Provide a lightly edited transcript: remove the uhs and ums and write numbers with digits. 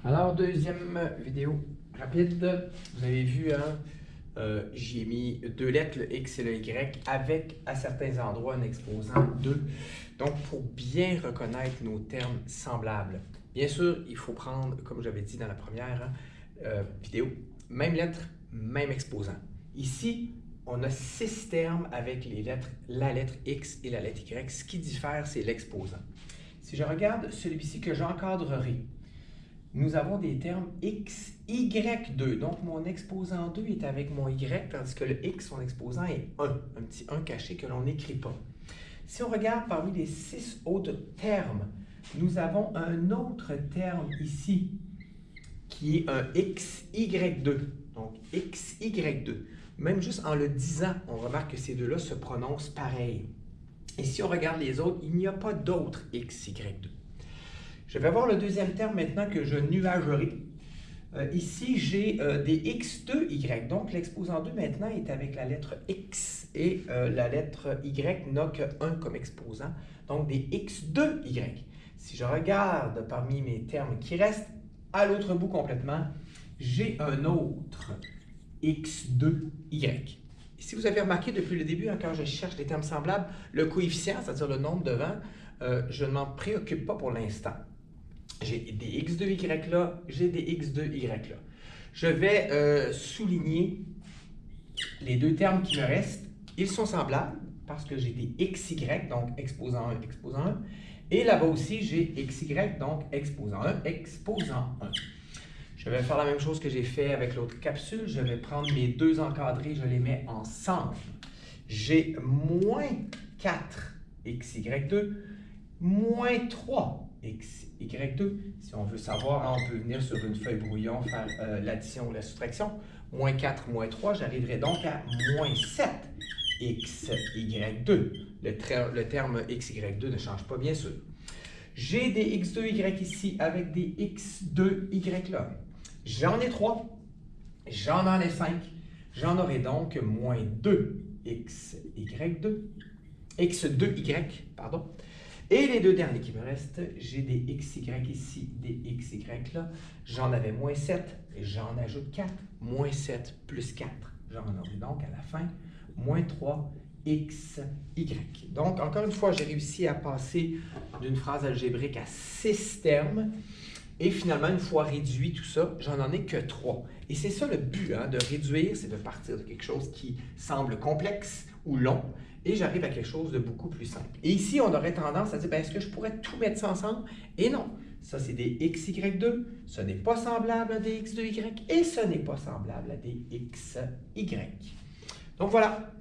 Alors, deuxième vidéo rapide. Vous avez vu, hein, j'y ai mis deux lettres, le X et le Y, avec à certains endroits un exposant 2. Donc, pour bien reconnaître nos termes semblables, bien sûr, il faut prendre, comme j'avais dit dans la première vidéo, même lettre, même exposant. Ici, on a 6 termes avec les lettres, la lettre X et la lettre Y. Ce qui diffère, c'est l'exposant. Si je regarde celui-ci que j'encadrerai, nous avons des termes X, Y2. Donc, mon exposant 2 est avec mon Y, tandis que le X, son exposant est 1, un petit 1 caché que l'on n'écrit pas. Si on regarde parmi les 6 autres termes, nous avons un autre terme ici, qui est un XY2. Donc, XY2. Même juste en le disant, on remarque que ces deux-là se prononcent pareil. Et si on regarde les autres, il n'y a pas d'autre XY2. Je vais voir le deuxième terme maintenant que je nuagerai. Ici, j'ai des X2Y. Donc, l'exposant 2 maintenant est avec la lettre X et la lettre Y n'a que 1 comme exposant. Donc, des X2Y. Si je regarde parmi mes termes qui restent, à l'autre bout complètement, j'ai un autre X2Y. Si vous avez remarqué depuis le début, hein, quand je cherche des termes semblables, le coefficient, c'est-à-dire le nombre devant, je ne m'en préoccupe pas pour l'instant. J'ai des X2Y là, j'ai des X2Y là. Je vais souligner les deux termes qui me restent. Ils sont semblables parce que j'ai des XY, donc exposant 1, exposant 1. Et là-bas aussi, j'ai XY, donc exposant 1, exposant 1. Je vais faire la même chose que j'ai fait avec l'autre capsule. Je vais prendre mes deux encadrés, je les mets ensemble. J'ai moins 4 XY2, moins 3 XY2. Si on veut savoir, on peut venir sur une feuille brouillon, faire l'addition ou la soustraction. Moins 4, moins 3, j'arriverai donc à moins 7 XY2. Le terme XY2 ne change pas, bien sûr. J'ai des X2Y ici avec des X2Y là. J'en ai 3, j'en ai 5. J'en aurai donc moins 2 XY2, X2Y, pardon. Et les deux derniers qui me restent, j'ai des XY ici, des XY là. J'en avais moins 7, j'en ajoute 4. Moins 7 plus 4. J'en aurai donc à la fin moins 3 XY. Donc, encore une fois, j'ai réussi à passer d'une phrase algébrique à 6 termes. Et finalement, une fois réduit tout ça, j'en ai que 3. Et c'est ça le but, hein, de réduire, c'est de partir de quelque chose qui semble complexe ou long, et j'arrive à quelque chose de beaucoup plus simple. Et ici, on aurait tendance à dire, est-ce que je pourrais tout mettre ça ensemble? Et non, ça c'est des XY2, ce n'est pas semblable à des X2Y, et ce n'est pas semblable à des XY. Donc voilà.